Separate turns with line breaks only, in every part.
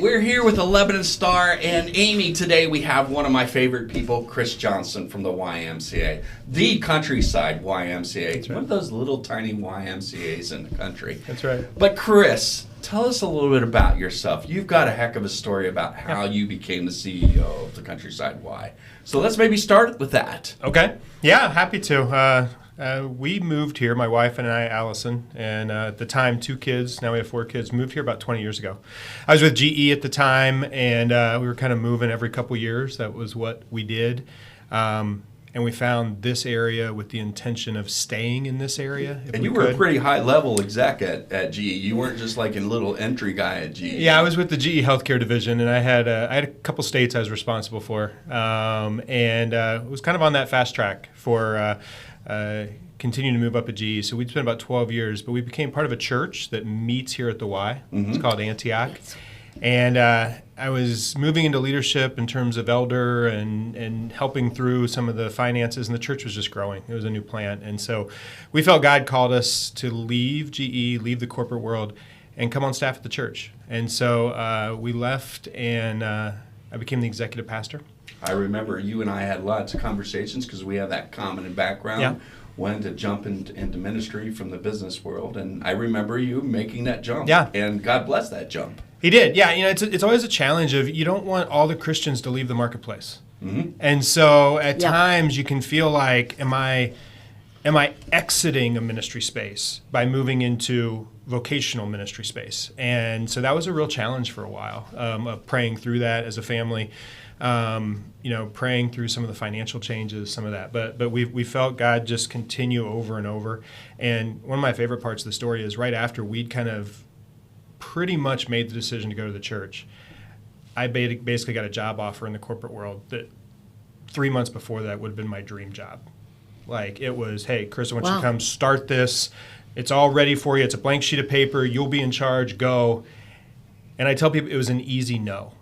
right, we're here with the Lebanon Star and Amy. Today we have one of my favorite people, Chris Johnson from the YMCA, the Countryside YMCA.
That's right.
One of those little tiny YMCAs in the country.
That's right.
But Chris, tell us a little bit about yourself. You've got a heck of a story about how you became the CEO of the Countryside Y. So let's maybe start with that.
Okay. Yeah, happy to. We moved here, my wife and I, Allison, and at the time, 2 kids, now we have 4 kids, moved here about 20 years ago. I was with GE at the time, and we were kind of moving every couple years. That was what we did. And we found this area with the intention of staying in this area.
And you were a pretty high-level exec at GE. You weren't just like a little entry guy at GE.
Yeah, I was with the GE Healthcare Division, and I had a couple states I was responsible for. And was kind of on that fast track for continuing to move up at GE. So we'd spent about 12 years, but we became part of a church that meets here at the Y. Mm-hmm. It's called Antioch. And I was moving into leadership in terms of elder and helping through some of the finances, and the church was just growing. It was a new plant. And so we felt God called us to leave GE, leave the corporate world, and come on staff at the church. And so we left, and I became the executive pastor.
I remember you and I had lots of conversations because we have that common background.
Yeah.
Wanted to jump into ministry from the business world, and I remember you making that jump.
Yeah.
And God bless that jump.
He did. Yeah, it's always a challenge of you don't want all the Christians to leave the marketplace. Mm-hmm. And so at times you can feel like, am I exiting a ministry space by moving into vocational ministry space? And so that was a real challenge for a while, of praying through that as a family, praying through some of the financial changes, some of that. But we felt God just continue over and over. And one of my favorite parts of the story is right after we'd kind of pretty much made the decision to go to the church, I basically got a job offer in the corporate world that 3 months before that would have been my dream job. Like it was, hey, Chris, I want you to come start this. It's all ready for you. It's a blank sheet of paper. You'll be in charge. Go. And I tell people it was an easy no.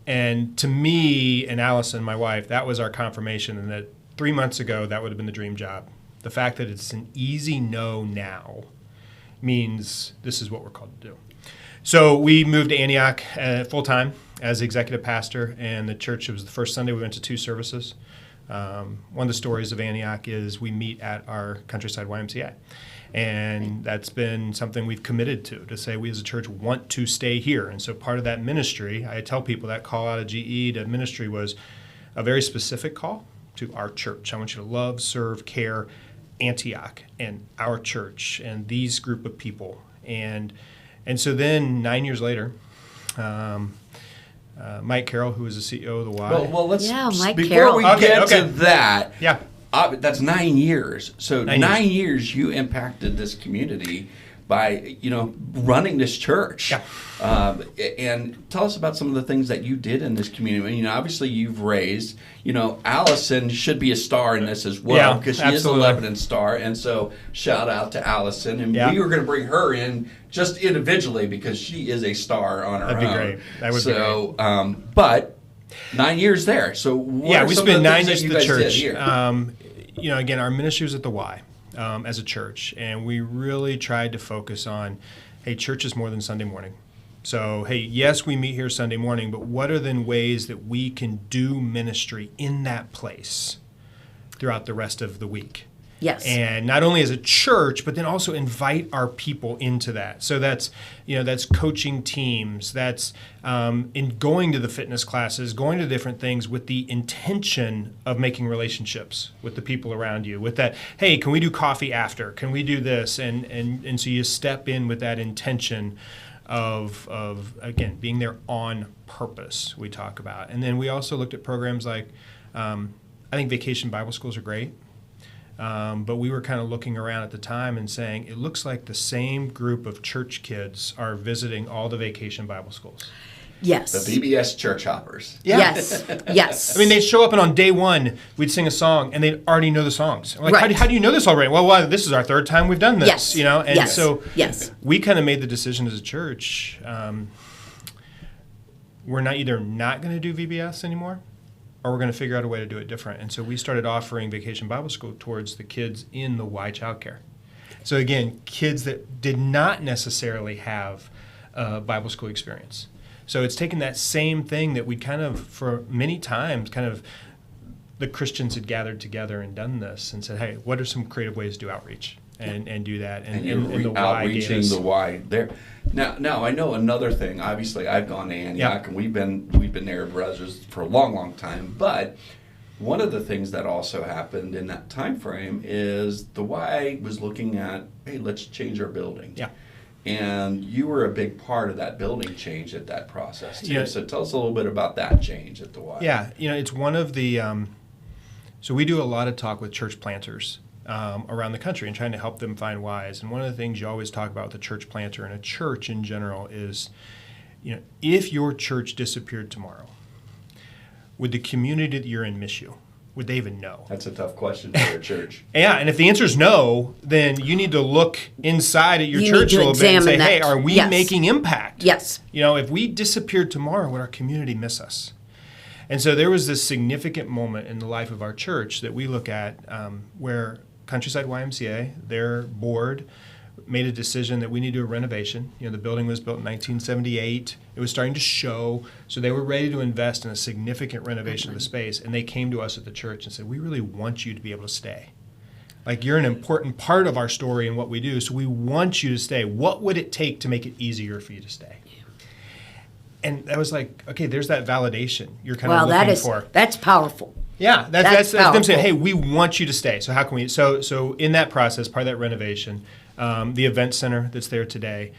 And to me and Allison, my wife, that was our confirmation, and that 3 months ago, that would have been the dream job. The fact that it's an easy no now means this is what we're called to do. So we moved to Antioch full-time as executive pastor, and the church, it was the first Sunday we went to 2 services. One of the stories of Antioch is we meet at our Countryside YMCA. And that's been something we've committed to say we as a church want to stay here. And so part of that ministry, I tell people that call out of GE to ministry was a very specific call to our church. I want you to love, serve, care Antioch and our church and these group of people. And so then 9 years later, Mike Carroll, who was the CEO of the Y.
Well, let's
Mike
before
Carroll.
we get to that.
Yeah.
That's 9 years. So
9
years you impacted this community by, running this church.
Yeah.
And tell us about some of the things that you did in this community. Obviously you've raised, Allison should be a star in this as well because she is a Lebanon Star. And so shout out to Allison. And we were going to bring her in just individually because she is a star on her own.
That'd be great. That would be great.
But 9 years there. So what
we
some
spent
of the
9
things
years
that
at
you
the
guys
church.
did here?
Again, our ministry was at the Y as a church, and we really tried to focus on, hey, church is more than Sunday morning. So, hey, yes, we meet here Sunday morning, but what are then ways that we can do ministry in that place throughout the rest of the week?
Yes.
And not only as a church, but then also invite our people into that. So that's, that's coaching teams, that's in going to the fitness classes, going to different things with the intention of making relationships with the people around you, with that, hey, can we do coffee after? Can we do this? And so you step in with that intention of again, being there on purpose, we talk about. And then we also looked at programs like, I think vacation Bible schools are great. But we were kind of looking around at the time and saying, it looks like the same group of church kids are visiting all the vacation Bible schools.
Yes.
The VBS church hoppers.
Yeah.
Yes.
I mean, they'd show up and on day one, we'd sing a song and they'd already know the songs. Like,
right.
how do you know this already? Well, this is our 3rd time we've done this,
Yes.
And so we kind of made the decision as a church, we're either not going to do VBS anymore, or we're going to figure out a way to do it different. And so we started offering Vacation Bible School towards the kids in the Y childcare. So again, kids that did not necessarily have a Bible school experience. So it's taken that same thing that we kind of, for many times, kind of the Christians had gathered together and done this and said, hey, what are some creative ways to do outreach and do that? And the why
outreaching the why there. Now I know another thing. Obviously, I've gone to Antioch, and we've been Arab brothers for a long time. But one of the things that also happened in that time frame is the Y was looking at, hey, let's change our building.
Yeah.
And you were a big part of that building change at that process too.
Yeah.
So tell us a little bit about that change at the Y.
Yeah, it's one of the. So we do a lot of talk with church planters around the country and trying to help them find whys. And one of the things you always talk about with a church planter and a church in general is, if your church disappeared tomorrow, would the community that you're in miss you? Would they even know?
That's a tough question for a church.
Yeah, and if the answer is no, then you need to look inside at your church a little bit and say, hey, are we making impact?
Yes.
If we disappeared tomorrow, would our community miss us? And so there was this significant moment in the life of our church that we look at where Countryside YMCA, their board, made a decision that we need to do a renovation. The building was built in 1978. It was starting to show. So they were ready to invest in a significant renovation of the space. And they came to us at the church and said, we really want you to be able to stay. Like, you're an important part of our story and what we do. So we want you to stay. What would it take to make it easier for you to stay? And that was like, okay, there's that validation you're kind of looking for.
That's powerful.
Yeah, that's them saying, hey, we want you to stay. So how can we? So in that process, part of that renovation, the event center that's there today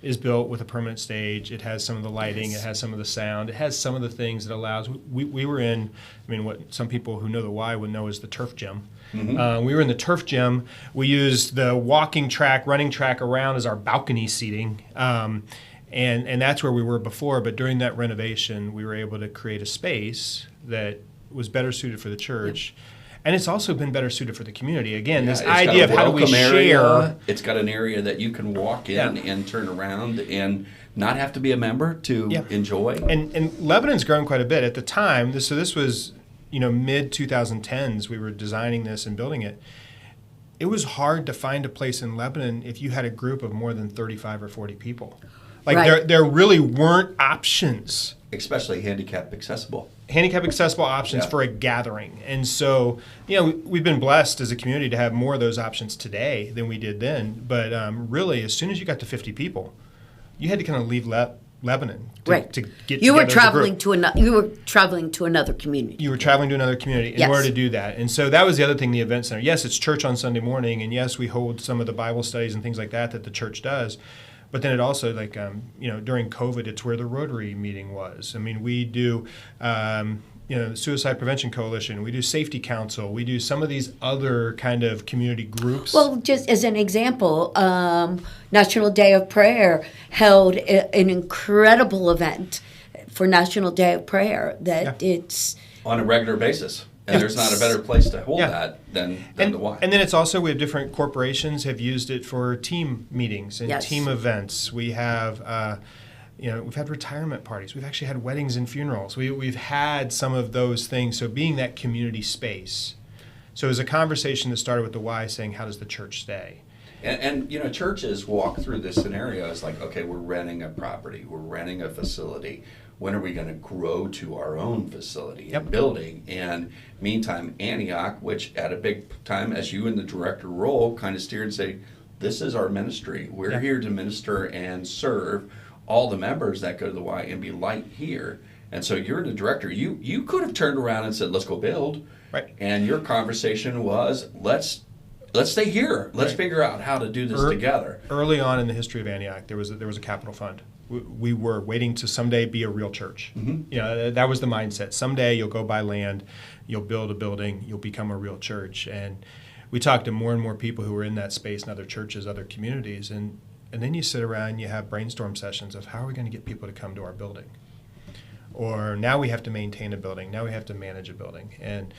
is built with a permanent stage. It has some of the lighting. It has some of the sound. It has some of the things that allows. We were in, what some people who know the Y would know is the turf gym. Mm-hmm. We were in the turf gym. We used the walking track, running track around as our balcony seating. And that's where we were before. But during that renovation, we were able to create a space that was better suited for the church. Yep. And it's also been better suited for the community. Again, this idea of how do we share.
It's got an area that you can walk in and turn around and not have to be a member to enjoy.
And Lebanon's grown quite a bit. At the time, this was mid-2010s, we were designing this and building it. It was hard to find a place in Lebanon if you had a group of more than 35 or 40 people. There really weren't options.
Especially handicap accessible
options for a gathering. And so, we've been blessed as a community to have more of those options today than we did then. But really, as soon as you got to 50 people, you had to kind of leave Lebanon to get
you were traveling to another community.
You were traveling to another community in order to do that. And so that was the other thing, the event center. Yes, it's church on Sunday morning, and yes, we hold some of the Bible studies and things like that the church does. But then it also, during COVID, it's where the Rotary meeting was. We do, Suicide Prevention Coalition. We do Safety Council. We do some of these other kind of community groups.
Well, just as an example, National Day of Prayer held an incredible event for National Day of Prayer it's
on a regular basis. And there's not a better place to hold that than the Y.
And then it's also, we have different corporations have used it for team meetings and team events. We have, we've had retirement parties. We've actually had weddings and funerals. We've had some of those things. So being that community space. So it was a conversation that started with the Y saying, how does the church stay?
And churches walk through this scenario. It's like, okay, we're renting a property. We're renting a facility. When are we going to grow to our own facility and building? And meantime, Antioch, which at a big time, as you in the director role, kind of steered and say, this is our ministry. We're here to minister and serve all the members that go to the Y and be light here. And so you're the director. You could have turned around and said, let's go build.
Right.
And your conversation was, let's stay here. Let's figure out how to do this together.
Early on in the history of Antioch, there was a capital fund. We were waiting to someday be a real church. Mm-hmm. That was the mindset. Someday you'll go buy land, you'll build a building, you'll become a real church. And we talked to more and more people who were in that space in other churches, other communities. And then you sit around and you have brainstorm sessions of how are we going to get people to come to our building? Or now we have to maintain a building. Now we have to manage a building. And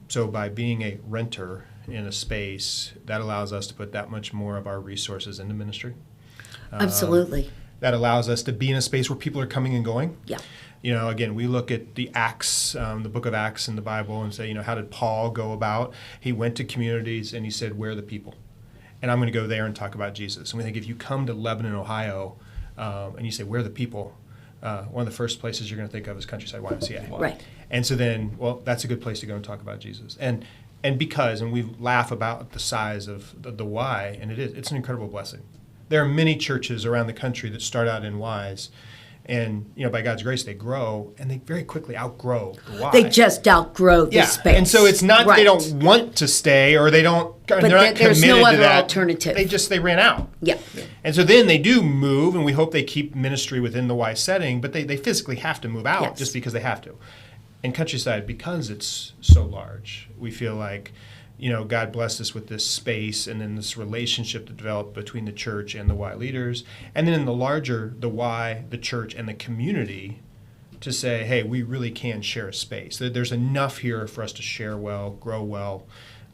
so by being a renter in a space, that allows us to put that much more of our resources into ministry.
Absolutely.
That allows us to be in a space where people are coming and going.
Yeah.
Again, we look at the Acts, the book of Acts in the Bible and say, how did Paul go about? He went to communities and he said, where are the people? And I'm going to go there and talk about Jesus. And we think if you come to Lebanon, Ohio, and you say, where are the people? One of the first places you're going to think of is Countryside YMCA.
Wow.
Right.
And so then, well, that's a good place to go and talk about Jesus. And we laugh about the size of the Y, and it's an incredible blessing. There are many churches around the country that start out in Ys, and by God's grace they grow, and they very quickly outgrow the Y.
They just outgrow the space.
And so it's not that they don't want to stay, or they're not committed
there's no
to
other
that.
alternative.
They ran out.
Yeah.
And so then they do move, and we hope they keep ministry within the Y setting, but they physically have to move out
Yes.
just because they have to. And Countryside, because it's so large, we feel like, God blessed us with this space and then this relationship that developed between the church and the Y leaders. And then in the larger, the Y, the church, and the community to say, hey, we really can share a space. There's enough here for us to share well, grow well,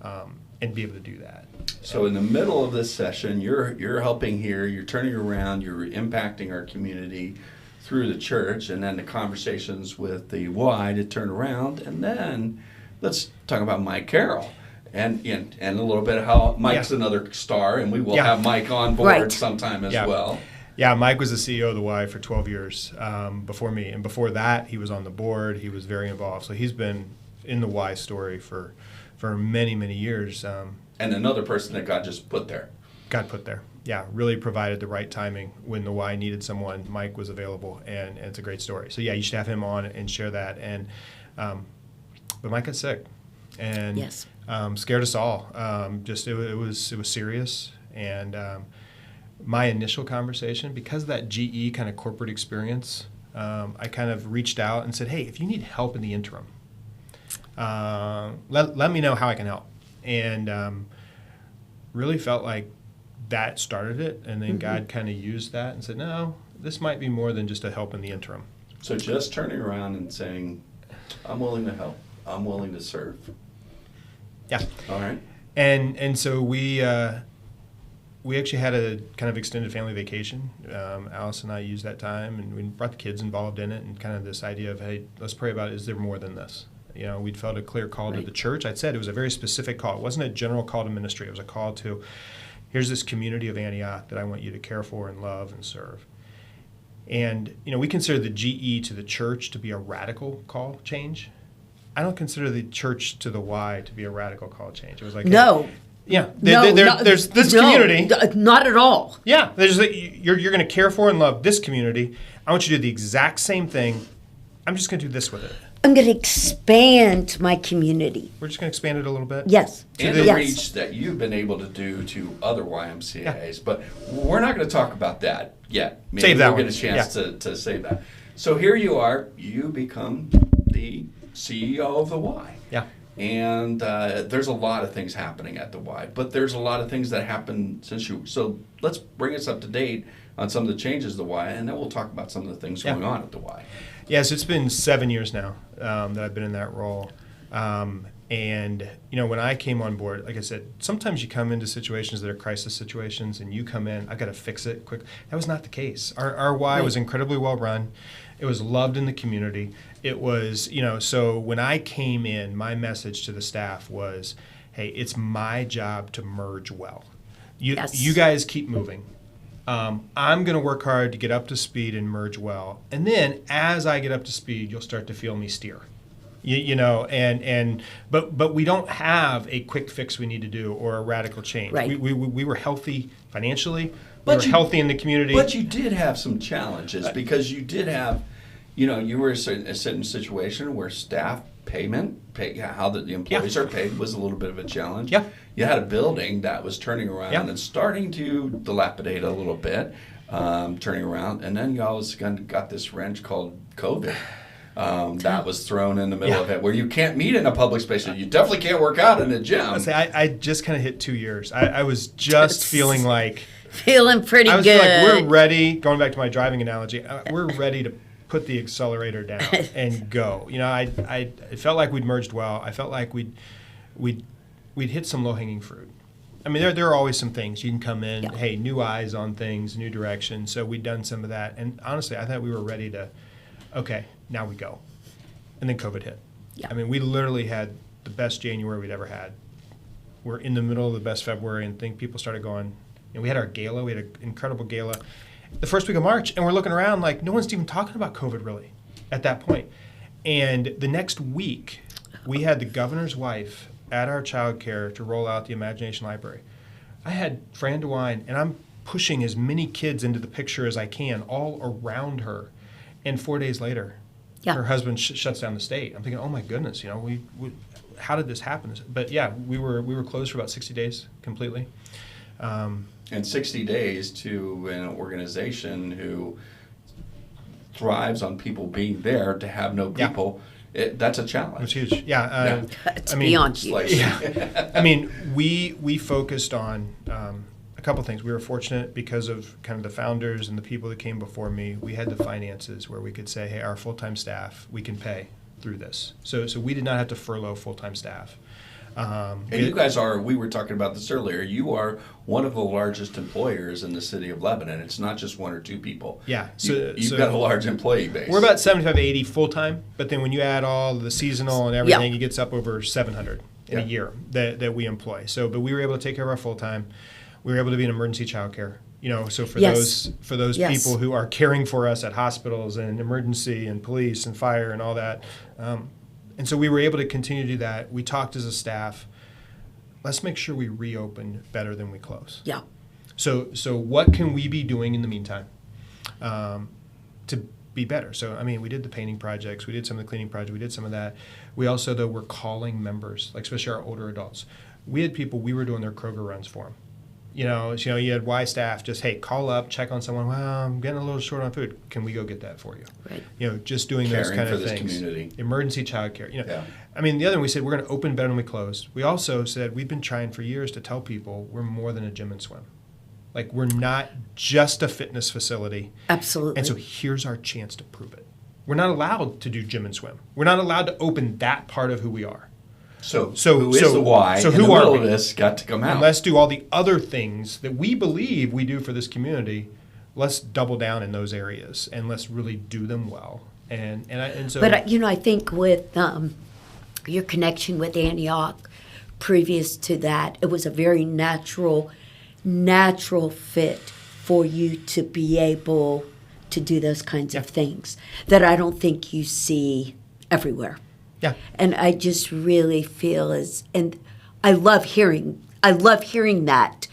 and be able to do that.
So in the middle of this session, you're helping here, you're turning around, you're impacting our community through the church, and then the conversations with the Y to turn around, and then let's talk about Mike Carroll. And a little bit of how Mike's another star, and we will have Mike on board sometime as well.
Yeah, Mike was the CEO of the Y for 12 years before me. And before that, he was on the board. He was very involved. So he's been in the Y story for many, many years.
And another person that God just put there.
God put there. Yeah, really provided the right timing. When the Y needed someone, Mike was available, and it's a great story. So yeah, you should have him on and share that. And but Mike got sick, and
Yes.
Scared us all. It was serious, and my initial conversation, because of that GE kind of corporate experience, I kind of reached out and said, hey, if you need help in the interim, let me know how I can help. And really felt like that started it, and then God kind of used that and said, no, this might be more than just a help in the interim.
So just turning around and saying, I'm willing to help. I'm willing to serve.
Yeah.
All right.
And so we actually had a kind of extended family vacation. Alice and I used that time, and we brought the kids involved in it, and kind of this idea of, hey, let's pray about, is there more than this? We'd felt a clear call to the church. I'd said it was a very specific call. It wasn't a general call to ministry. It was a call to, here's this community of Antioch that I want you to care for and love and serve. And, we consider the GE to the church to be a radical call change. I don't consider the church to the Y to be a radical call change. It was like,
no.
Hey, there's this community.
Not at all.
Yeah, you're going to care for and love this community. I want you to do the exact same thing. I'm just going to do this with it.
I'm going to expand my community.
We're just going to expand it a little bit.
Yes.
And the reach that you've been able to do to other YMCAs. Yeah. But we're not going to talk about that yet. Maybe
save that
we'll
one.
get a chance to save that. So here you are. You become the CEO of the Y.
Yeah.
And there's a lot of things happening at the Y. But there's a lot of things that happened since you. So let's bring us up to date on some of the changes of the Y, and then we'll talk about some of the things going on at the Y.
Yes, it's been 7 years now that I've been in that role. And, when I came on board, like I said, sometimes you come into situations that are crisis situations, and you come in, I've got to fix it quick. That was not the case. Our Y was incredibly well run. It was loved in the community. It was, so when I came in, my message to the staff was, hey, it's my job to merge well. You guys keep moving. I'm going to work hard to get up to speed and merge well. And then as I get up to speed, you'll start to feel me steer. But we don't have a quick fix we need to do or a radical change.
Right.
We were healthy financially. We were healthy in the community.
But you did have some challenges because you did have, you were in a certain situation where staff how the employees are paid was a little bit of a challenge.
Yeah.
You had a building that was turning around and starting to dilapidate a little bit, turning around, and then you always got this wrench called COVID. That was thrown in the middle of it, where you can't meet in a public space. You definitely can't work out in a gym.
I just kind of hit 2 years. I was just feeling
pretty good.
We're ready. Going back to my driving analogy, we're ready to put the accelerator down and go. I felt like we'd merged well. I felt like we'd hit some low-hanging fruit. I mean, there are always some things. You can come in, hey, new eyes on things, new direction. So we'd done some of that. And honestly, I thought we were ready to, okay, now we go. And then COVID hit. Yeah. I mean, we literally had the best January we'd ever had. We're in the middle of the best February, and people started going, we had our gala. We had an incredible gala. the first week of March, and we're looking around like no one's even talking about COVID really at that point. And the next week, we had the governor's wife at our childcare to roll out the Imagination Library. I had Fran DeWine, and I'm pushing as many kids into the picture as I can, all around her. And 4 days later, her husband shuts down the state. I'm thinking, oh my goodness, we how did this happen? But yeah, we were closed for about 60 days completely.
And 60 days to an organization who thrives on people being there to have no people, that's a challenge.
It's huge. Yeah.
It's beyond huge.
Yeah. I mean, we focused on a couple things. We were fortunate because of kind of the founders and the people that came before me. We had the finances where we could say, hey, our full-time staff, we can pay through this. So we did not have to furlough full-time staff.
And you guys are, we were talking about this earlier, you are one of the largest employers in the city of Lebanon. It's not just one or two people.
Yeah.
You've got a large employee base.
We're about 75, 80 full-time, but then when you add all the seasonal and everything, it gets up over 700 in a year that we employ. But we were able to take care of our full-time. We were able to be in emergency childcare. So for those people who are caring for us at hospitals and emergency and police and fire and all that, and so we were able to continue to do that. We talked as a staff. Let's make sure we reopen better than we close.
Yeah.
So what can we be doing in the meantime to be better? So, I mean, we did the painting projects. We did some of the cleaning projects. We did some of that. We also, though, were calling members, like especially our older adults. We had people, we were doing their Kroger runs for them. You had Y staff just, hey, call up, check on someone. Well, I'm getting a little short on food. Can we go get that for you?
Right.
Just doing
Caring
those kind
for
of
this
things.
Community.
Emergency childcare. I mean, the other one, we said we're going to open better than we closed. We also said we've been trying for years to tell people we're more than a gym and swim. Like, we're not just a fitness facility.
Absolutely.
And so here's our chance to prove it. We're not allowed to do gym and swim. We're not allowed to open that part of who we are.
So who is the why?
So
in
who
the middle
are
of
we?
this got to come out.
And let's do all the other things that we believe we do for this community. Let's double down in those areas and let's really do them well. And so.
But I think with your connection with Antioch, previous to that, it was a very natural fit for you to be able to do those kinds of things that I don't think you see everywhere.
Yeah.
And I just really feel and I love hearing that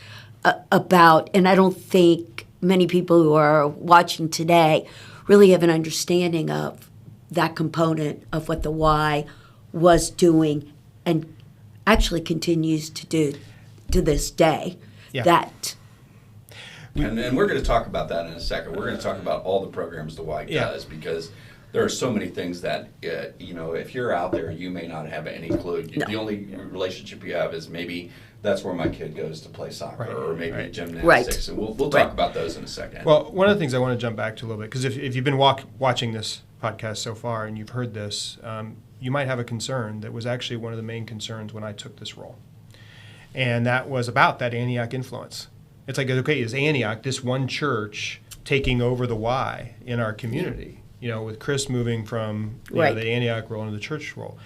about, and I don't think many people who are watching today really have an understanding of that component of what the Y was doing and actually continues to do to this day.
Yeah.
And we're going to talk about that in a second. We're going to talk about all the programs the Y does because there are so many things that, if you're out there, you may not have any clue.
No.
The only relationship you have is maybe that's where my kid goes to play soccer or maybe gymnastics.
Right.
And we'll talk about those in a second.
Well, one of the things I want to jump back to a little bit, because if you've been watching this podcast so far and you've heard this, you might have a concern that was actually one of the main concerns when I took this role. And that was about that Antioch influence. It's like, okay, is Antioch, this one church, taking over the Y in our community? With Chris moving from the Antioch role into the church role.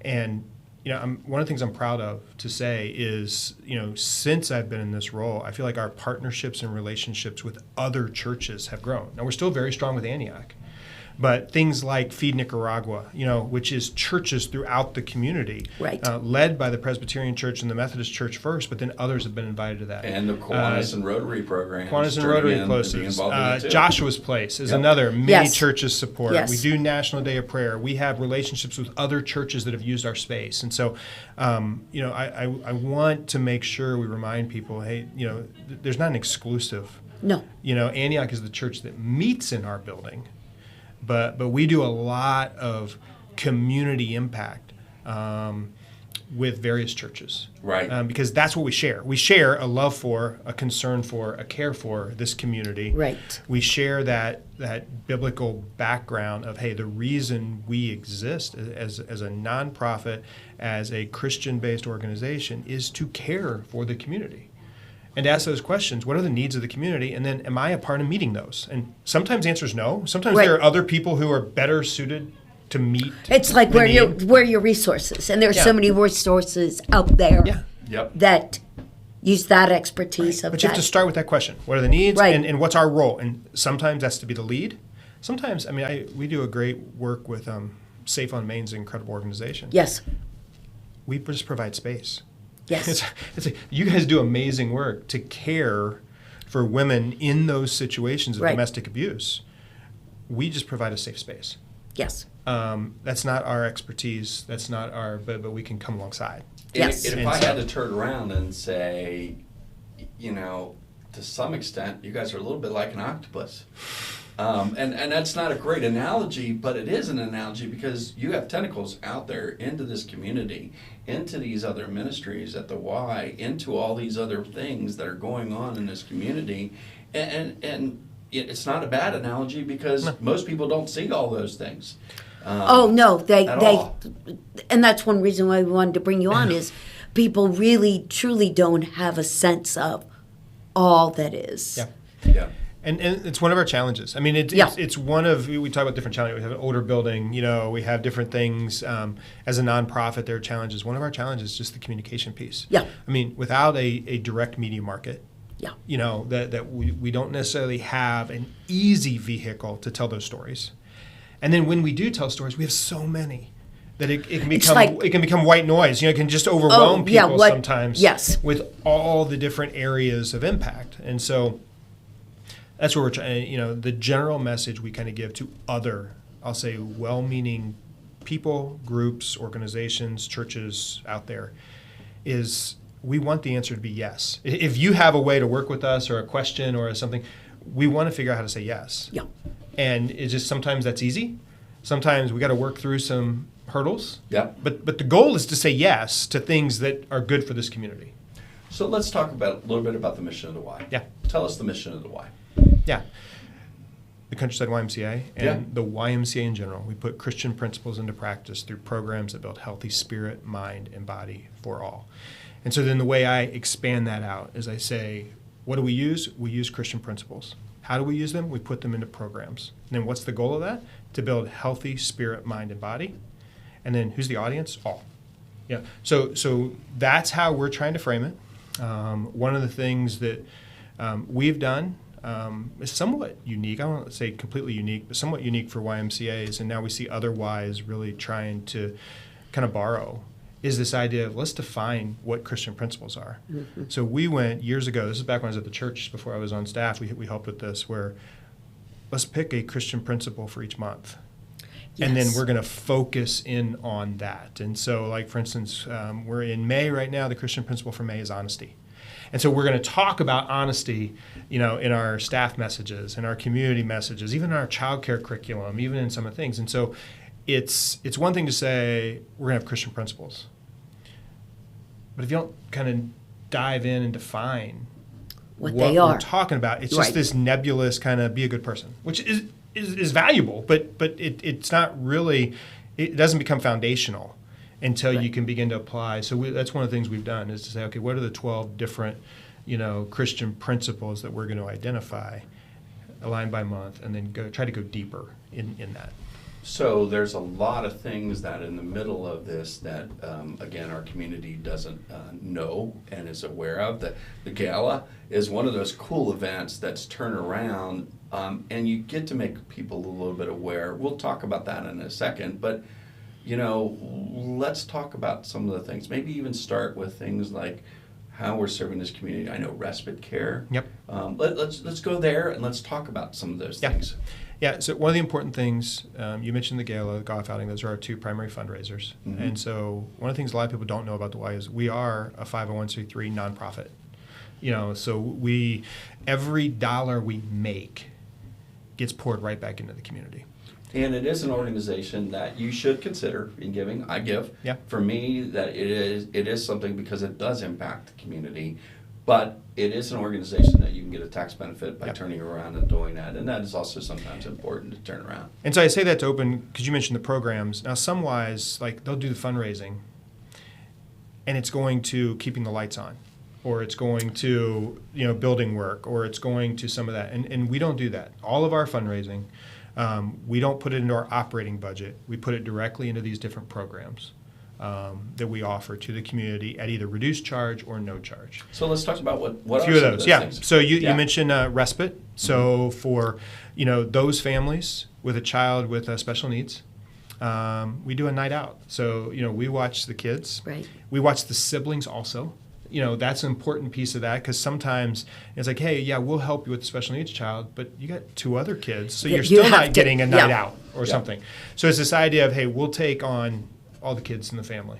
And, one of the things I'm proud of to say is, since I've been in this role, I feel like our partnerships and relationships with other churches have grown. Now, we're still very strong with Antioch. But things like Feed Nicaragua, which is churches throughout the community, led by the Presbyterian Church and the Methodist Church first, but then others have been invited to that.
And the Kiwanis and Rotary programs.
Kiwanis and Rotary closest. Joshua's Place is another many churches support.
Yes.
We do National Day of Prayer. We have relationships with other churches that have used our space. And so, I want to make sure we remind people, hey, there's not an exclusive.
No.
Antioch is the church that meets in our building. But we do a lot of community impact with various churches.
Right.
Because that's what we share. We share a love for, a concern for, a care for this community.
Right.
We share that biblical background of, hey, the reason we exist as a nonprofit, as a Christian-based organization, is to care for the community. And to ask those questions, what are the needs of the community? And then am I a part of meeting those? And sometimes the answer is no. Sometimes there are other people who are better suited to meet.
It's like where are your resources? And there's so many resources out there that use that expertise of
But you
that.
have to start with that question. What are the needs
Right.
and what's our role? And sometimes that's to be the lead. Sometimes, I mean, we do a great work with Safe on Main's an incredible organization.
Yes.
We just provide space.
Yes.
You guys do amazing work to care for women in those situations of
Right.
domestic abuse. We just provide a safe space.
Yes.
That's not our expertise. That's not our, but we can come alongside.
Yes.
And if I had to turn around and say, you know, to some extent, you guys are a little bit like an octopus. And that's not a great analogy, but it is an analogy because you have tentacles out there into this community, into these other ministries at the Y, into all these other things that are going on in this community. And it's not a bad analogy because most people don't see all those things.
No, they
all.
and that's one reason why we wanted to bring you on is people really truly don't have a sense of all that is.
Yeah.
Yeah.
And it's one of our challenges. I mean, it's one of, we talk about different challenges. We have an older building, you know, we have different things. As a nonprofit, there are challenges. One of our challenges is just the communication piece.
Yeah.
I mean, without a direct media market,
Yeah.
you know, that we don't necessarily have an easy vehicle to tell those stories. And then when we do tell stories, we have so many that it can become white noise. You know, it can just overwhelm people sometimes with all the different areas of impact. And so that's where we're trying, you know, the general message we kind of give to other, I'll say, well-meaning people, groups, organizations, churches out there is we want the answer to be yes. If you have a way to work with us or a question or something, we want to figure out how to say yes.
Yeah.
And it's just sometimes that's easy. Sometimes we got to work through some hurdles.
Yeah.
But the goal is to say yes to things that are good for this community.
So let's talk about a little bit about the mission of the Y.
Yeah.
Tell us the mission of the Y.
Yeah. The Countryside YMCA and
Yeah.
the YMCA in general, we put Christian principles into practice through programs that build healthy spirit, mind, and body for all. And so then the way I expand that out is I say, what do we use? We use Christian principles. How do we use them? We put them into programs. And then what's the goal of that? To build healthy spirit, mind, and body. And then who's the audience? All. Yeah. So that's how we're trying to frame it. One of the things that we've done is somewhat unique. I don't want to say completely unique, but somewhat unique for YMCAs. And now we see other Ys really trying to kind of borrow is this idea of let's define what Christian principles are. Mm-hmm. So we went years ago, this is back when I was at the church before I was on staff, we helped with this, where let's pick a Christian principle for each month. Yes. And then we're going to focus in on that. And so like, for instance, we're in May right now, the Christian principle for May is honesty. And so we're going to talk about honesty, you know, in our staff messages, in our community messages, even in our childcare curriculum, even in some of the things. And so it's one thing to say we're going to have Christian principles. But if you don't kind of dive in and define
what they are
we're talking about, it's just this nebulous kind of be a good person, which is valuable, but it's not really, it doesn't become foundational until you can begin to apply. So that's one of the things we've done is to say, okay, what are the 12 different, you know, Christian principles that we're going to identify, line by month, and then try to go deeper in that.
So there's a lot of things that in the middle of this that, again, our community doesn't know and is aware of. The gala is one of those cool events that's turned around, and you get to make people a little bit aware. We'll talk about that in a second, but you know, let's talk about some of the things. Maybe even start with things like how we're serving this community. I know respite care.
Yep.
Let's go there and let's talk about some of those things.
Yeah, so one of the important things, you mentioned the gala, the golf outing, those are our two primary fundraisers. Mm-hmm. And so one of the things a lot of people don't know about the Y is we are a 501c3 nonprofit. You know, so every dollar we make gets poured right back into the community.
And it is an organization that you should consider in giving. I give.
Yeah.
For me, that it is something because it does impact the community. But it is an organization that you can get a tax benefit by turning around and doing that. And that is also sometimes important to turn around.
And so I say that to open, because you mentioned the programs. Now, some Ys, like, they'll do the fundraising, and it's going to keeping the lights on, or it's going to, you know, building work, or it's going to some of that. And we don't do that. All of our fundraising, we don't put it into our operating budget. We put it directly into these different programs. that we offer to the community at either reduced charge or no charge.
So let's talk about what
A few
are
of
some
those,
of
yeah.
things.
So you mentioned respite. So for those families with a child with special needs, we do a night out. So we watch the kids.
Right.
We watch the siblings also. That's an important piece of that, because sometimes it's like, hey, yeah, we'll help you with the special needs child, but you got 2 other kids, so you're still not getting a night out or something. So it's this idea of, hey, we'll take on all the kids in the family.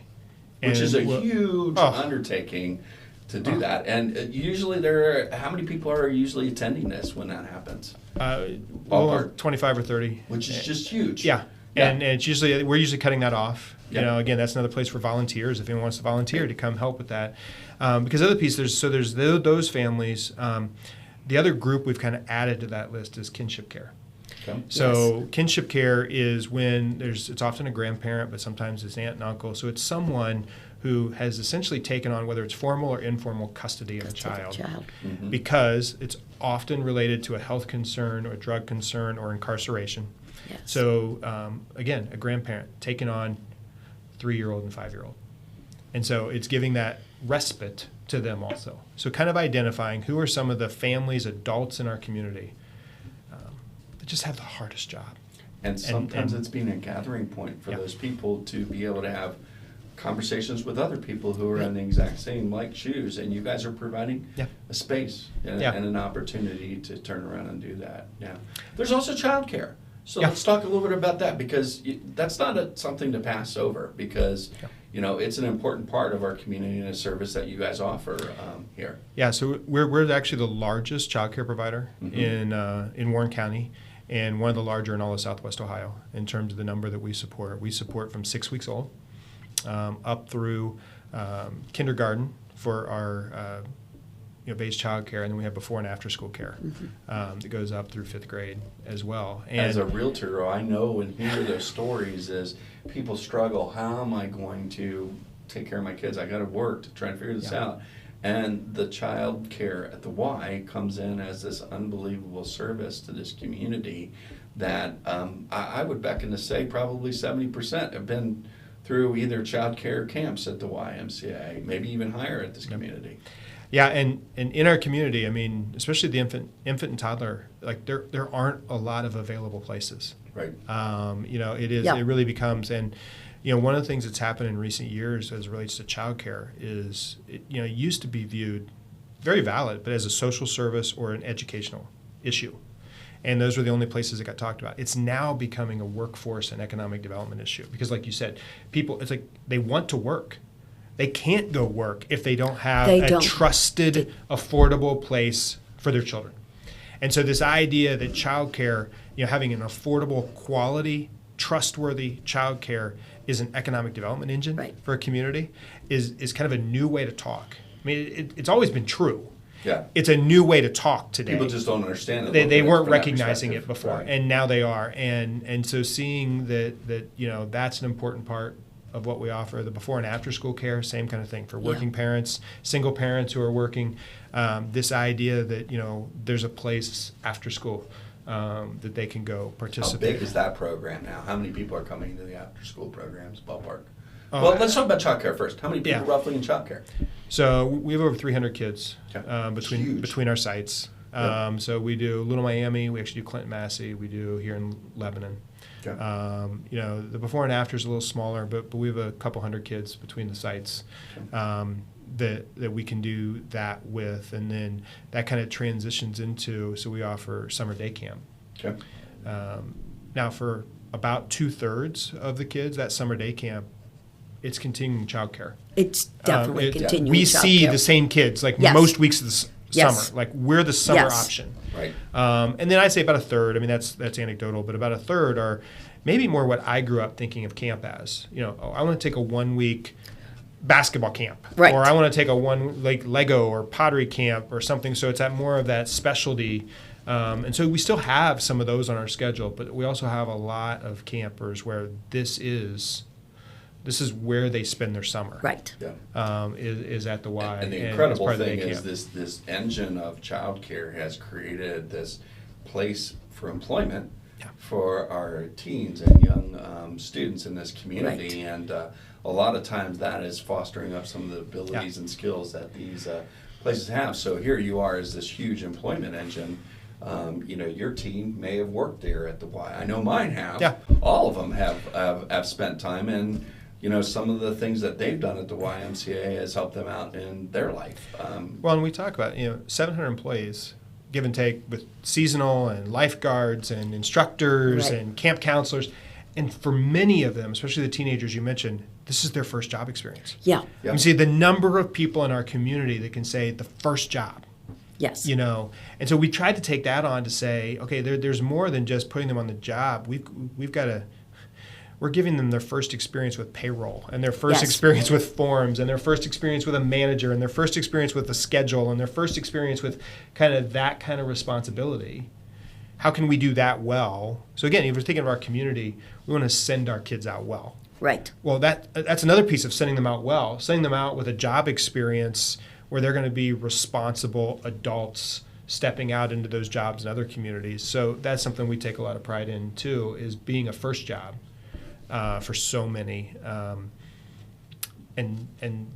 Which is a huge undertaking to do that. And usually how many people are usually attending this when that happens?
Well, 25 or 30.
Which is just huge.
Yeah. And it's we're usually cutting that off.
Yeah.
Again, that's another place for volunteers if anyone wants to volunteer to come help with that. Because the other piece, there's those families. The other group we've kind of added to that list is kinship care.
Okay.
So kinship care is when it's often a grandparent, but sometimes it's aunt and uncle. So it's someone who has essentially taken on, whether it's formal or informal, custody of a child.
Mm-hmm.
Because it's often related to a health concern or a drug concern or incarceration.
Yes.
So again, a grandparent taking on 3-year-old and 5-year-old. And so it's giving that respite to them also. So kind of identifying who are some of the families, adults in our community that just have the hardest job.
And sometimes it's being a gathering point for those people to be able to have conversations with other people who are in the exact same shoes, and you guys are providing a space and an opportunity to turn around and do that. Yeah. There's also childcare. So let's talk a little bit about that, because that's not something to pass over, because it's an important part of our community and a service that you guys offer here. Yeah,
so we're actually the largest childcare provider in Warren County, and one of the larger in all of Southwest Ohio in terms of the number that we support. We support from 6 weeks old up through kindergarten for our base child care, and then we have before and after school care that goes up through 5th grade as well. And
as a realtor, I know and hear those stories as people struggle. How am I going to take care of my kids? I got to work to try and figure this out. And the child care at the Y comes in as this unbelievable service to this community that I would beckon to say probably 70% have been through either child care camps at the YMCA, maybe even higher at this community.
Yeah, and in our community, I mean, especially the infant and toddler, there aren't a lot of available places.
Right.
It really becomes, and one of the things that's happened in recent years as it relates to childcare is it used to be viewed very valid, but as a social service or an educational issue. And those were the only places that got talked about. It's now becoming a workforce and economic development issue, because like you said, people, it's like they want to work. They can't go work if they don't have a trusted, affordable place for their children. And so this idea that childcare, having an affordable, quality, trustworthy childcare is an economic development engine for a community is kind of a new way to talk. I mean, it's always been true.
Yeah.
It's a new way to talk today.
People just don't understand it.
They weren't recognizing it before,
right.
And now they are. And so seeing that that's an important part of what we offer. The before and after school care, same kind of thing for working parents, single parents who are working. This idea that there's a place after school that they can go participate.
How big is that program now? How many people are coming to the after school programs, ballpark? Well, let's talk about childcare first. How many people roughly in childcare?
So we have over 300 kids between our sites. So we do Little Miami, we actually do Clinton, Massey, we do here in Lebanon.
Okay.
The before and after is a little smaller, but we have a couple hundred kids between the sites that we can do that with, and then that kind of transitions into, so we offer summer day camp.
Okay.
Now for about 2/3 of the kids, that summer day camp, it's continuing childcare.
It's definitely continuing
We
childcare.
see the same kids most weeks of the summer. Like we're the summer option.
Right.
And then I'd say about 1/3. I mean, that's anecdotal, but about 1/3 are maybe more what I grew up thinking of camp as. I want to take a 1-week basketball camp,
right.
Or I want to take a Lego or pottery camp or something. So it's at more of that specialty. And so we still have some of those on our schedule, but we also have a lot of campers where this is where they spend their summer.
Right.
Yeah.
Is at the Y.
And the incredible thing is this engine of childcare has created this place for employment for our teens and young students in this community. Right. And a lot of times that is fostering up some of the abilities and skills that these places have. So here you are as this huge employment engine. Your team may have worked there at the Y. I know mine have. Yeah. All of them have spent time, and some of the things that they've done at the YMCA has helped them out in their life.
Well, and we talk about 700 employees, give and take, with seasonal and lifeguards and instructors and camp counselors, and for many of them, especially the teenagers you mentioned, this is their first job experience.
Yeah.
You see the number of people in our community that can say the first job.
Yes.
And so we tried to take that on to say, okay, there's more than just putting them on the job. We're giving them their first experience with payroll, and their first experience with forms, and their first experience with a manager, and their first experience with a schedule, and their first experience with kind of that kind of responsibility. How can we do that well? So again, if we're thinking of our community, we want to send our kids out well.
Right.
Well, that's another piece of sending them out well, sending them out with a job experience where they're going to be responsible adults stepping out into those jobs in other communities. So that's something we take a lot of pride in too, is being a first job for so many. And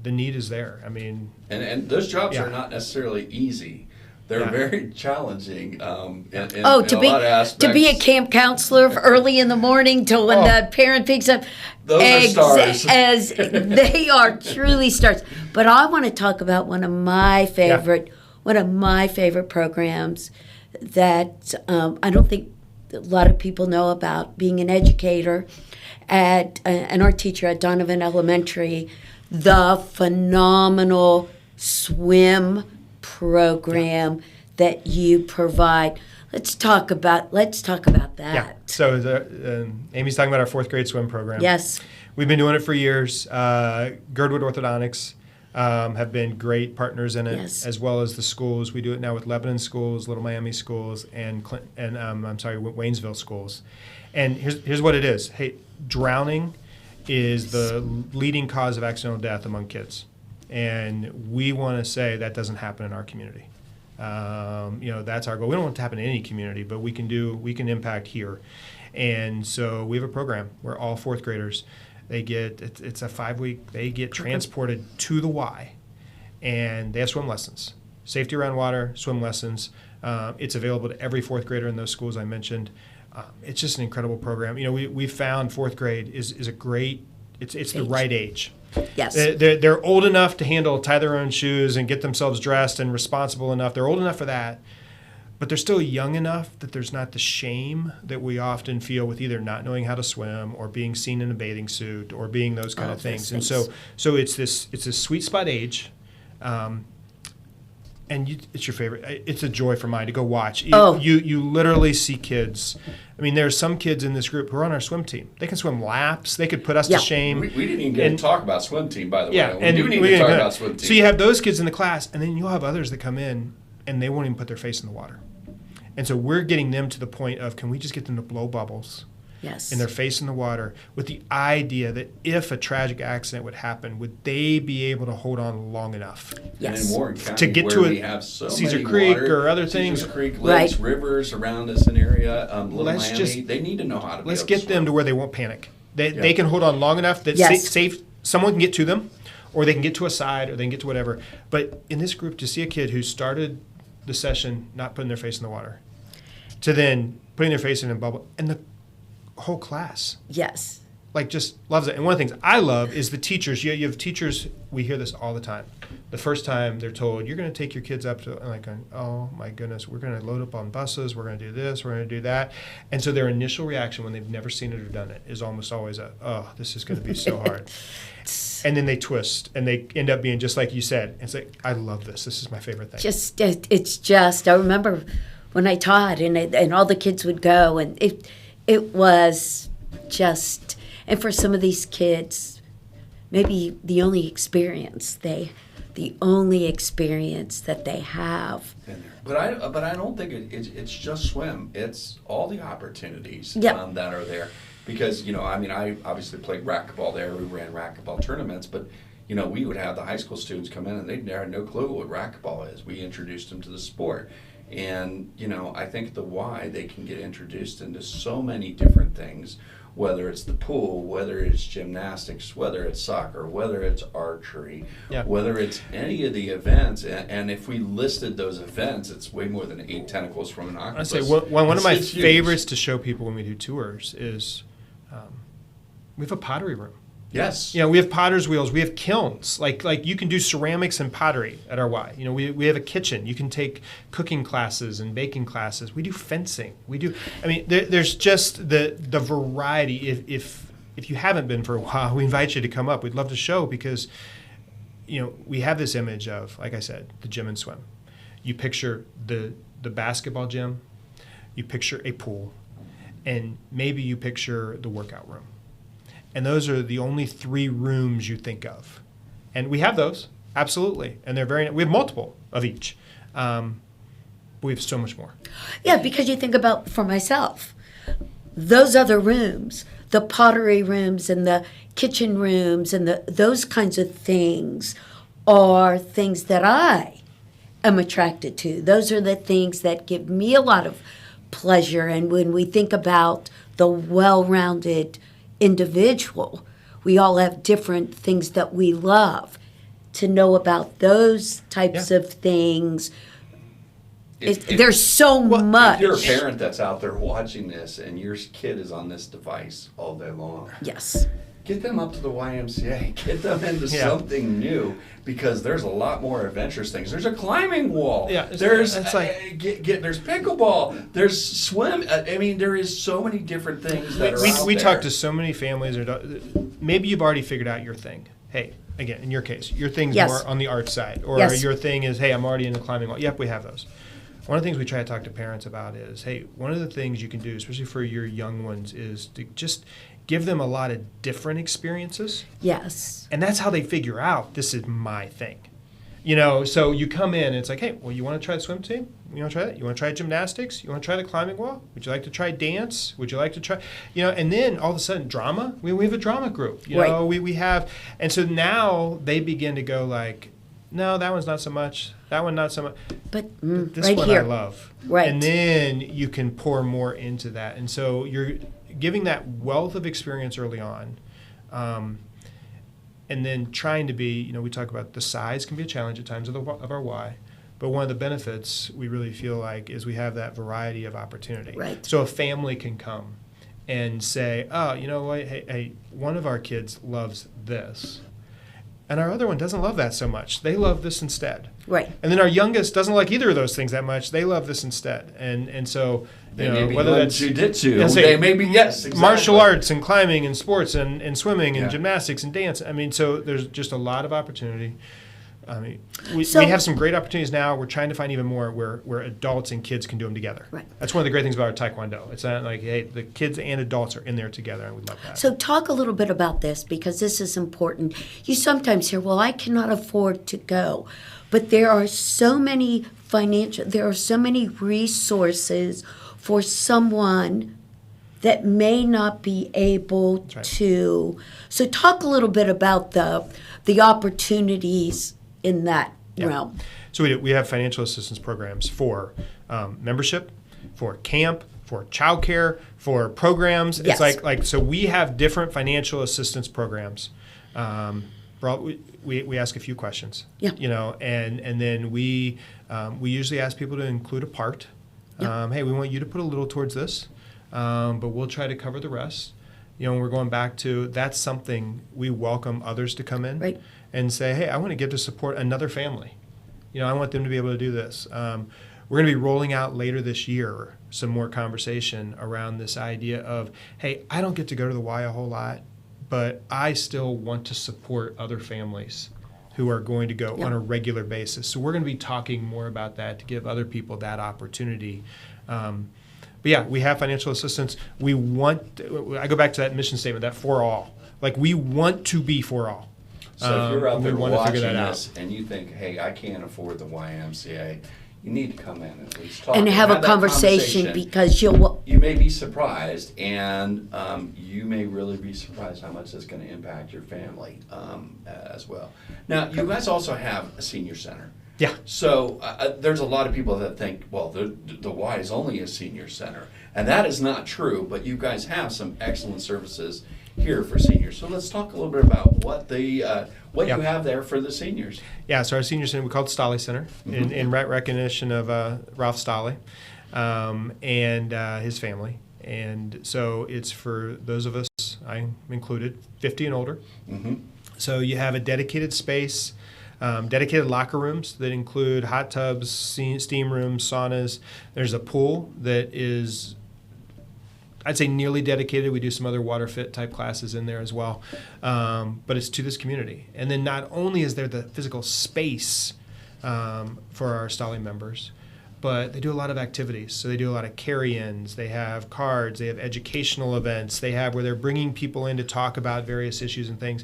the need is there. I mean,
and those jobs are not necessarily easy. They're very challenging in a lot of aspects.
To be a camp counselor early in the morning till when the parent picks up.
Those are stars.
As they are truly stars. But I want to talk about one of my favorite programs that I don't think a lot of people know about, being an educator at an art teacher at Donovan Elementary, the phenomenal swim program that you provide. Let's talk about that.
Yeah. So Amy's talking about our 4th grade swim program.
Yes.
We've been doing it for years. Girdwood Orthodontics have been great partners in it, as well as the schools. We do it now with Lebanon schools, Little Miami schools, and Waynesville schools. And here's what it is. Hey, drowning is the leading cause of accidental death among kids. And we want to say that doesn't happen in our community. That's our goal. We don't want it to happen in any community, but we can impact here. And so we have a program where all 4th graders, it's a 5-week, they get transported to the Y, and they have swim lessons, safety around water, swim lessons. It's available to every 4th grader in those schools I mentioned. It's just an incredible program. We found 4th grade is a great, it's the right age.
Yes.
They're old enough to tie their own shoes and get themselves dressed and responsible enough. They're old enough for that, but they're still young enough that there's not the shame that we often feel with either not knowing how to swim or being seen in a bathing suit or being those kind of things. And so it's a sweet spot age. It's your favorite. It's a joy for mine to go watch. You literally see kids. I mean, there are some kids in this group who are on our swim team. They can swim laps. They could put us to shame.
We didn't even get to talk about swim team, by the way.
Yeah,
we do need to talk about swim team.
So you have those kids in the class, and then you'll have others that come in, and they won't even put their face in the water. And so we're getting them to the point of, can we just get them to blow bubbles?
Yes.
In their face in the water, with the idea that if a tragic accident would happen, would they be able to hold on long enough?
Yes. And in Warren County,
to get to
we have so
Caesar
many
Creek
water,
or other things.
Caesar Creek, lakes, rivers around us in area, Little Miami, they need to know how to.
Let's get them to where they won't panic. They can hold on long enough that safe. Someone can get to them, or they can get to a side, or they can get to whatever. But in this group, to see a kid who started the session not putting their face in the water, to then putting their face in a bubble, and the whole class.
Yes.
Just loves it. And one of the things I love is the teachers. You have teachers, we hear this all the time. The first time they're told, you're going to take your kids up to, oh my goodness, we're going to load up on buses, we're going to do this, we're going to do that. And so their initial reaction when they've never seen it or done it is almost always this is going to be so hard. And then they twist and they end up being just like you said. It's like, I love this. This is my favorite thing.
I remember when I taught and all the kids would go, and it was just, and for some of these kids, maybe the only experience that they have.
But I don't think it's just swim. It's all the opportunities that are there. Because, I obviously played racquetball there. We ran racquetball tournaments, but, we would have the high school students come in and they'd have no clue what racquetball is. We introduced them to the sport. And, I think the Y, they can get introduced into so many different things, whether it's the pool, whether it's gymnastics, whether it's soccer, whether it's archery, whether it's any of the events. And if we listed those events, it's way more than 8 tentacles from an octopus.
I say one of my favorites to show people when we do tours is we have a pottery room.
Yes.
We have potter's wheels. We have kilns. Like you can do ceramics and pottery at our Y. We have a kitchen. You can take cooking classes and baking classes. We do fencing. There's just the variety. If you haven't been for a while, we invite you to come up. We'd love to show because, we have this image of, like I said, the gym and swim. You picture the basketball gym. You picture a pool. And maybe you picture the workout room. And those are the only 3 rooms you think of. And we have those, absolutely. And we have multiple of each. But we have so much more.
Yeah, because you think about, for myself, those other rooms, the pottery rooms and the kitchen rooms and those kinds of things are things that I am attracted to. Those are the things that give me a lot of pleasure. And when we think about the well-rounded individual, we all have different things that we love. To know about those types of things, there's so much.
If you're a parent that's out there watching this and your kid is on this device all day long,
yes,
get them up to the YMCA. Get them into something new, because there's a lot more adventurous things. There's a climbing wall.
Yeah,
there's pickleball. There's swim. There is so many different things that are out there.
We talk to so many families. Maybe you've already figured out your thing. Hey, again, in your case, your thing's more on the art side, or your thing is, hey, I'm already in the climbing wall. Yep, we have those. One of the things we try to talk to parents about is, hey, one of the things you can do, especially for your young ones, is to just give them a lot of different experiences.
Yes.
And that's how they figure out, this is my thing. So you come in and it's like, hey, well, you want to try the swim team? You want to try that? You want to try gymnastics? You want to try the climbing wall? Would you like to try dance? Would you like to try, and then all of a sudden drama, we have a drama group, we have, and so now they begin to go like, no, that one's not so much. That one not so much.
But
this
right
one
here.
I love.
Right.
And then you can pour more into that. And so you're giving that wealth of experience early on, and then trying to be, we talk about the size can be a challenge at times of our Y, but one of the benefits we really feel like is we have that variety of opportunity.
Right.
So a family can come and say, oh, you know what, hey, one of our kids loves this, and our other one doesn't love that so much. They love this instead.
Right.
And then our youngest doesn't like either of those things that much. They love this instead. And so,
whether that's jujitsu, they may be, exactly.
Martial arts and climbing and sports and swimming and gymnastics and dance. So there's just a lot of opportunity. We have some great opportunities now. We're trying to find even more where adults and kids can do them together.
Right.
That's one of the great things about our Taekwondo. It's not like, hey, the kids and adults are in there together, and we love that.
So talk a little bit about this, because this is important. You sometimes hear, well, I cannot afford to go. But there are so many resources for someone that may not be able to. So talk a little bit about the opportunities in that realm.
So we have financial assistance programs for membership, for camp, for childcare, for programs.
Yes.
It's like so we have different financial assistance programs. We ask a few questions.
Yeah.
And then we usually ask people to include a part.
Yeah.
Hey, we want you to put a little towards this, but we'll try to cover the rest. And we're going back to, that's something we welcome others to come in and say, hey, I want to give to support another family. I want them to be able to do this. We're going to be rolling out later this year some more conversation around this idea of, hey, I don't get to go to the Y a whole lot, but I still want to support other families who are going to go on a regular basis. So we're going to be talking more about that to give other people that opportunity. But yeah, we have financial assistance. I go back to that mission statement, that for all. Like, we want to be for all.
So if you're out there watching this and you think, hey, I can't afford the YMCA, you need to come in and at least talk.
And have a conversation, because you
may be surprised, and you may really be surprised how much that's going to impact your family as well. Now, you guys also have a senior center.
Yeah.
So there's a lot of people that think, well, the Y is only a senior center. And that is not true, but you guys have some excellent services here for seniors. So let's talk a little bit about what you have there for the seniors.
Yeah, so our senior center, we call it Stolle Center, in recognition of Ralph Stolle and his family. And so it's for those of us, I included, 50 and older. Mm-hmm. So you have a dedicated space, dedicated locker rooms that include hot tubs, steam rooms, saunas. There's a pool that is, I'd say, nearly dedicated. We do some other water fit type classes in there as well. But it's to this community. And then not only is there the physical space for our Stolle members, but they do a lot of activities. So they do a lot of carry-ins. They have cards. They have educational events. They have where they're bringing people in to talk about various issues and things.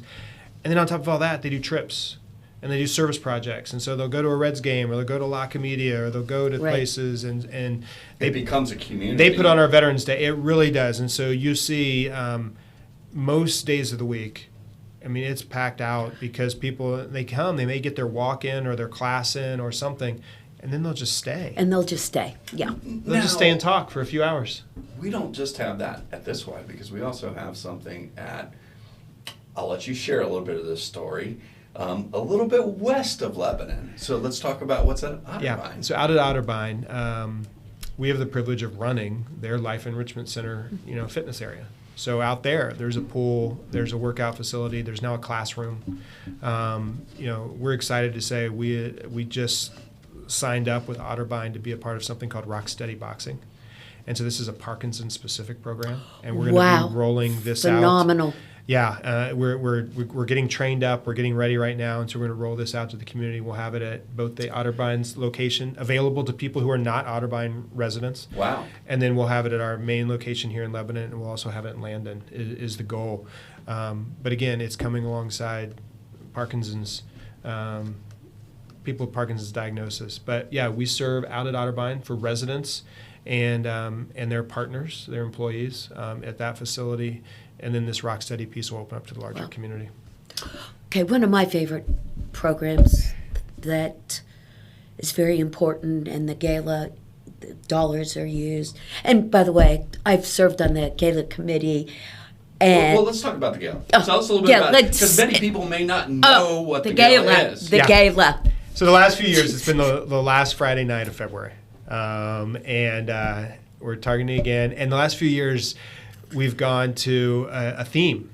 And then on top of all that, they do trips. And they do service projects. And so they'll go to a Reds game, or they'll go to La Comedia, or they'll go to places. And
it becomes a community.
They put on our Veterans Day. It really does. And so you see most days of the week, I mean, it's packed out because people, they come, they may get their walk-in or their class in or something, and then they'll just stay.
And yeah.
They'll just stay and talk for a few hours.
We don't just have that at this Y, because we also have something I'll let you share a little bit of this story, a little bit west of Lebanon. So let's talk about what's at Otterbein.
Yeah, so out at Otterbein, we have the privilege of running their Life Enrichment Center, fitness area. So out there's a pool, there's a workout facility, there's now a classroom. We're excited to say we just signed up with Otterbein to be a part of something called Rock Steady Boxing. And so this is a Parkinson's specific program, and we're going to be rolling this out.
Phenomenal.
Yeah, we're getting trained up. We're getting ready right now, and so we're going to roll this out to the community. We'll have it at both the Otterbein's location, available to people who are not Otterbein residents.
Wow!
And then we'll have it at our main location here in Lebanon, and we'll also have it in Landon. Is the goal. But again, it's coming alongside Parkinson's. People with Parkinson's diagnosis. But yeah, we serve out at Otterbein for residents and their partners, their employees at that facility. And then this Rock Steady piece will open up to the larger community.
Okay, one of my favorite programs that is very important, and the gala, the dollars are used. And by the way, I've served on the gala committee. And
well, let's talk about the gala. Tell us a little bit about it, because many people may not know what the gala is.
The gala.
So the last few years, it's been the last Friday night of February. And we're targeting again. And the last few years, we've gone to a theme.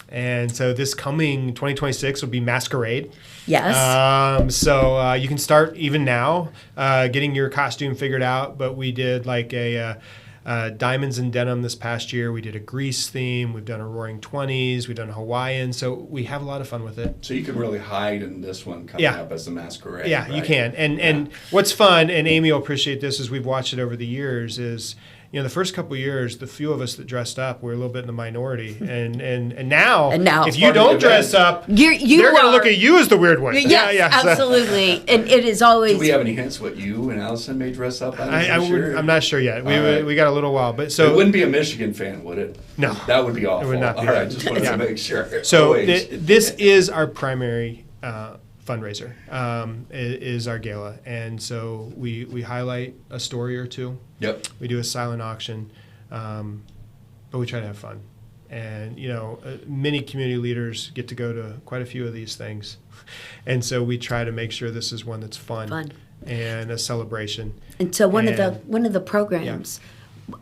And so this coming 2026 will be Masquerade.
Yes.
So you can start even now getting your costume figured out. But we did like a Diamonds and Denim this past year. We did a Grease theme. We've done a Roaring 20s. We've done a Hawaiian. So we have a lot of fun with it.
So you can really hide in this one coming up as the Masquerade.
Yeah, right? You can. And what's fun, and Amy will appreciate this as we've watched it over the years, is the first couple of years, the few of us that dressed up were a little bit in the minority, and now if you don't dress up, they're going to look at you as the weird one.
Yes,
yeah,
absolutely. And it is always.
Do we have any hints what you and Allison may dress up as?
I'm not sure yet. We got a little while, but so
it wouldn't be a Michigan fan, would it?
No,
that would be awful.
It would not be.
All right, just wanted to make sure.
So this is our primary fundraiser, is our gala, and so we highlight a story or two.
Yep.
We do a silent auction, but we try to have fun. And many community leaders get to go to quite a few of these things, and so we try to make sure this is one that's fun. And a celebration.
And so one of the programs,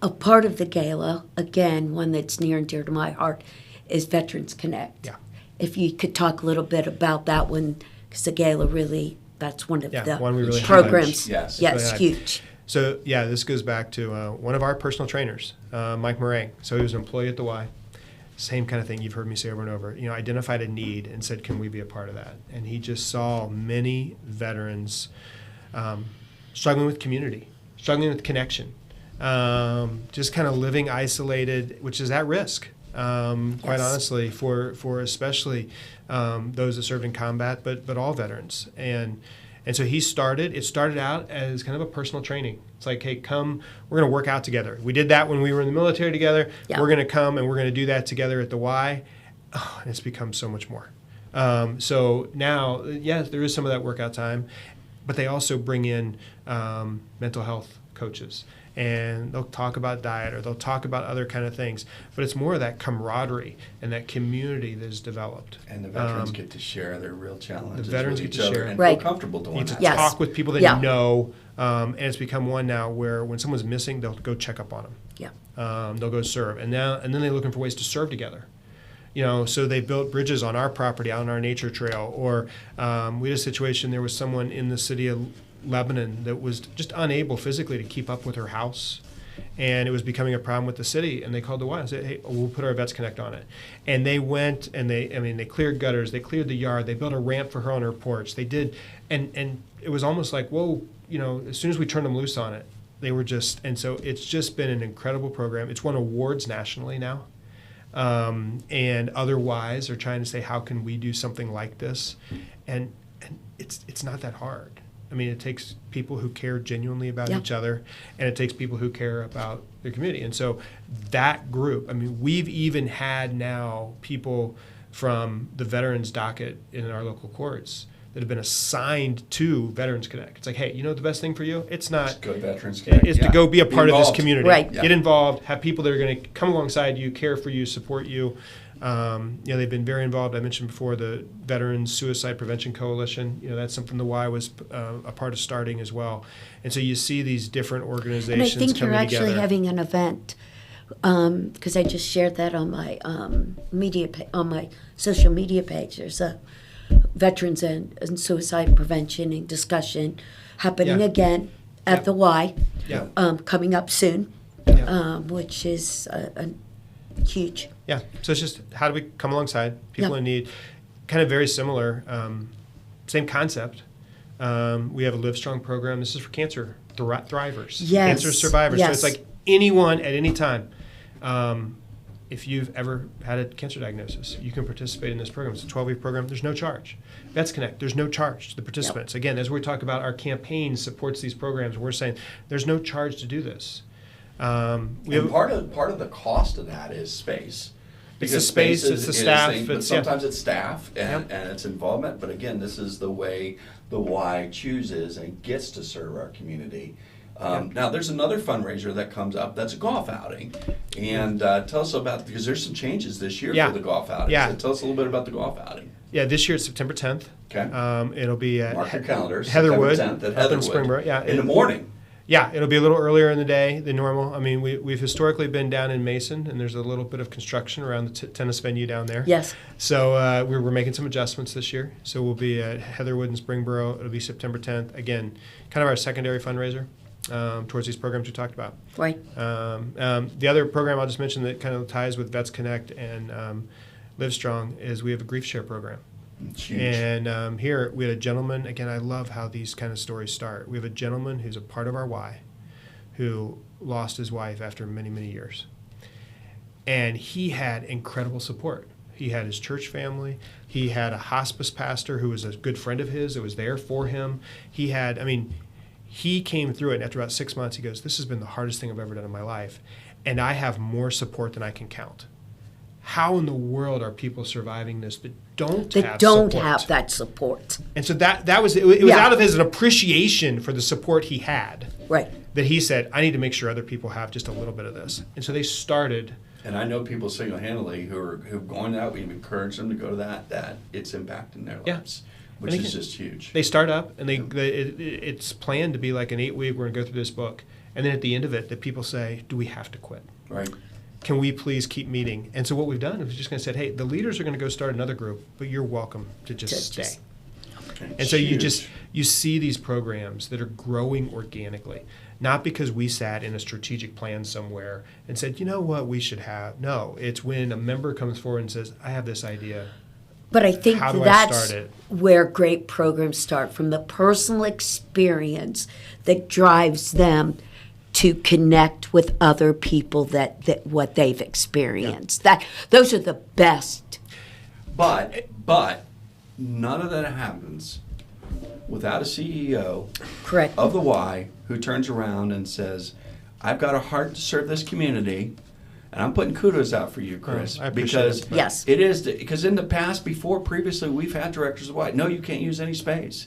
a part of the gala, again, one that's near and dear to my heart, is Veterans Connect.
Yeah.
If you could talk a little bit about that one, because the gala really, that's one of the
one we really
programs.
Yes,
yes, huge.
So this goes back to one of our personal trainers, Mike Murray. So he was an employee at the Y. Same kind of thing you've heard me say over and over. Identified a need and said, can we be a part of that? And he just saw many veterans struggling with community, struggling with connection, just kind of living isolated, which is at risk, quite honestly, for especially those that served in combat, but all veterans. And so it started out as kind of a personal training. It's like, hey, come, we're going to work out together. We did that when we were in the military together. Yeah. We're going to come and we're going to do that together at the Y. Oh, and it's become so much more. So now, yes, there is some of that workout time, but they also bring in mental health coaches. And they'll talk about diet, or they'll talk about other kind of things. But it's more of that camaraderie and that community that is developed.
And the veterans get to share their real challenges.
The veterans
with
get
each
to
other
share.
and
Right.
feel comfortable doing
You need
that.
to
Yes.
talk with people that
Yeah.
you know. And it's become one now where when someone's missing, they'll go check up on them.
Yeah.
They'll go serve. And then they're looking for ways to serve together. So they built bridges on our property, out on our nature trail. Or we had a situation, there was someone in the city of Lebanon that was just unable physically to keep up with her house. And it was becoming a problem with the city. And they called the Y and said, hey, we'll put our Vets Connect on it. And they went and they cleared gutters. They cleared the yard. They built a ramp for her on her porch. They did. And it was almost like, whoa, as soon as we turned them loose on it, they were just, and so it's just been an incredible program. It's won awards nationally now. And other Ys are trying to say, how can we do something like this? And it's not that hard. I mean, it takes people who care genuinely about each other, and it takes people who care about their community. And so that group, we've even had now people from the veterans docket in our local courts that have been assigned to Veterans Connect. It's like, hey, the best thing for you? It's not.
Just go to Veterans Connect.
Is to go be a part of this community.
Right.
Get involved, have people that are going to come alongside you, care for you, support you. They've been very involved. I mentioned before the Veterans Suicide Prevention Coalition. That's something the Y was a part of starting as well. And so you see these different organizations
And I think you're
coming
actually
together.
having an event, because I just shared that on my on my social media page. There's a veterans and suicide prevention and discussion happening again at the Y, coming up soon, which is huge.
Yeah, so it's just how do we come alongside people in need? Kind of very similar, same concept. We have a LiveStrong program. This is for cancer thrivers, cancer survivors. So it's like anyone at any time. If you've ever had a cancer diagnosis, you can participate in this program. It's a 12-week program. There's no charge. Vets Connect, there's no charge to the participants. Again, as we talk about our campaign supports these programs, we're saying there's no charge to do this.
Part of the cost of that is space.
It's the space, it's the staff.
But sometimes it's staff and it's involvement. But again, this is the way the Y chooses and gets to serve our community. Now, there's another fundraiser that comes up. That's a golf outing. And tell us about, because there's some changes this year for the golf outing. So tell us a little bit about the golf outing.
Yeah, this year it's September 10th.
Okay.
It'll be at
Mark your calendars.
Heatherwood,
September 10th at
up in
Heatherwood.
Springboro.
In the morning.
Yeah, it'll be a little earlier in the day than normal. We've historically been down in Mason, and there's a little bit of construction around the tennis venue down there.
Yes.
So we're making some adjustments this year. So we'll be at Heatherwood and Springboro. It'll be September 10th. Again, kind of our secondary fundraiser towards these programs we talked about.
Right.
The other program I'll just mention that kind of ties with Vets Connect and LiveStrong is we have a GriefShare program.
It's huge.
And here we had a gentleman, again, I love how these kind of stories start. We have a gentleman who's a part of our Y who lost his wife after many, many years. And he had incredible support. He had his church family. He had a hospice pastor who was a good friend of his that was there for him. He came through it, and after about 6 months, he goes, this has been the hardest thing I've ever done in my life, and I have more support than I can count. How in the world are people surviving this that don't have
that support?
And so that was, it was out of his appreciation for the support he had.
Right.
That he said, I need to make sure other people have just a little bit of this. And so they started.
And I know people single-handedly who've gone out, we've encouraged them to go to that it's impacting their lives, which is just huge.
They start up, and it's planned to be like an 8-week, we're going to go through this book. And then at the end of it, the people say, do we have to quit?
Right.
Can we please keep meeting? And so what we've done is we're just going to say, hey, the leaders are going to go start another group, but you're welcome to just stay. And so you see these programs that are growing organically, not because we sat in a strategic plan somewhere and said, you know what, we should have. No, it's when a member comes forward and says, I have this idea.
But I think
How do I
that's
start it?
where great programs start, from the personal experience that drives them to connect with other people that what they've experienced. Those are the best.
But none of that happens without a CEO
Correct.
of the Y who turns around and says, I've got a heart to serve this community. And I'm putting kudos out for you, Chris,
I appreciate
because
it.
Yes.
it is, because in the past, previously, we've had directors of Y. No, you can't use any space.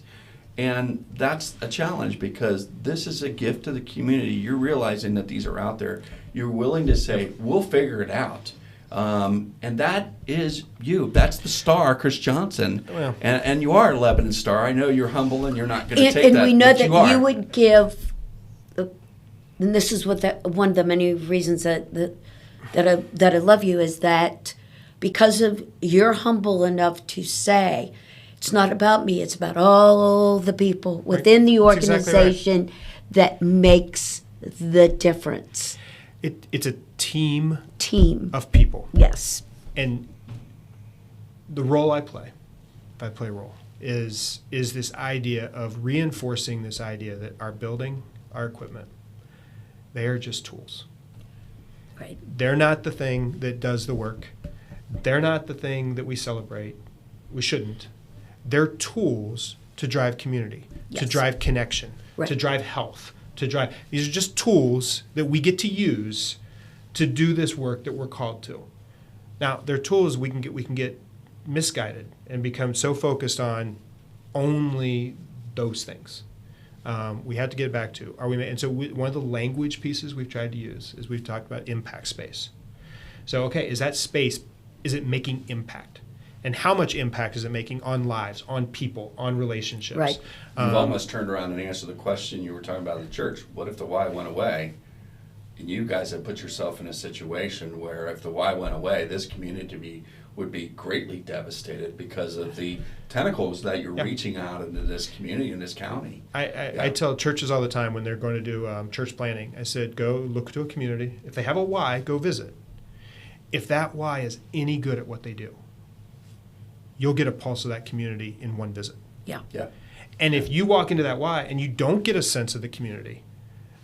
And that's a challenge because this is a gift to the community. You're realizing that these are out there. You're willing to say, we'll figure it out. And that is you. That's the star, Chris Johnson.
Well.
And you are a Lebanon Star. I know you're humble and you're not going to take
and
that.
we know
but
that you would give, and this is what one of the many reasons that I love you is that because of you're humble enough to say, it's not about me, it's about all the people within the organization that makes the difference.
It's a team
Of
people.
Yes.
And the role I play, if I play a role, is this idea of reinforcing this idea that our building, our equipment, they are just tools.
Right.
They're not the thing that does the work. They're not the thing that we celebrate. We shouldn't. They're tools to drive community, to drive connection, to drive health, these are just tools that we get to use to do this work that we're called to. Now, they're tools we can get misguided and become so focused on only those things. We have to get back to, one of the language pieces we've tried to use is we've talked about impact space. So, okay, is that space, is it making impact? And how much impact is it making on lives, on people, on relationships?
Right.
You've almost turned around and answered the question you were talking about in the church. What if the Y went away? And you guys have put yourself in a situation where if the Y went away, this community would be greatly devastated because of the tentacles that you're reaching out into this community, in this county.
I tell churches all the time when they're going to do church planning, I said, go look to a community. If they have a Y, go visit. If that Y is any good at what they do, you'll get a pulse of that community in one visit.
Yeah.
And if you walk into that Y and you don't get a sense of the community,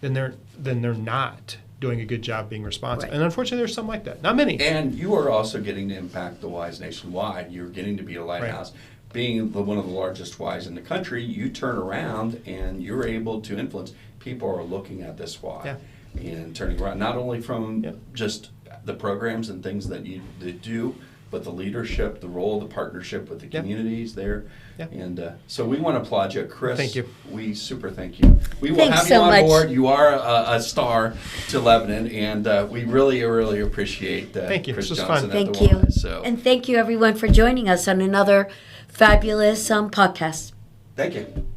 then they're not doing a good job being responsive. Right. And unfortunately, there's some like that. Not many.
And you are also getting to impact the Ys nationwide. You're getting to be a lighthouse. Right. Being one of the largest Ys in the country, you turn around and you're able to influence. People are looking at this Y and turning around, not only from just the programs and things that you do, but the leadership, the role, the partnership with the communities there. And so we want to applaud you, Chris.
Thank you.
We super thank you. We will have you on board. You are a star to Lebanon, and we really, really appreciate
thank you.
Chris
This was
Johnson
fun.
at
Thank
the
you.
Y. So.
And thank you, everyone, for joining us on another fabulous podcast.
Thank you.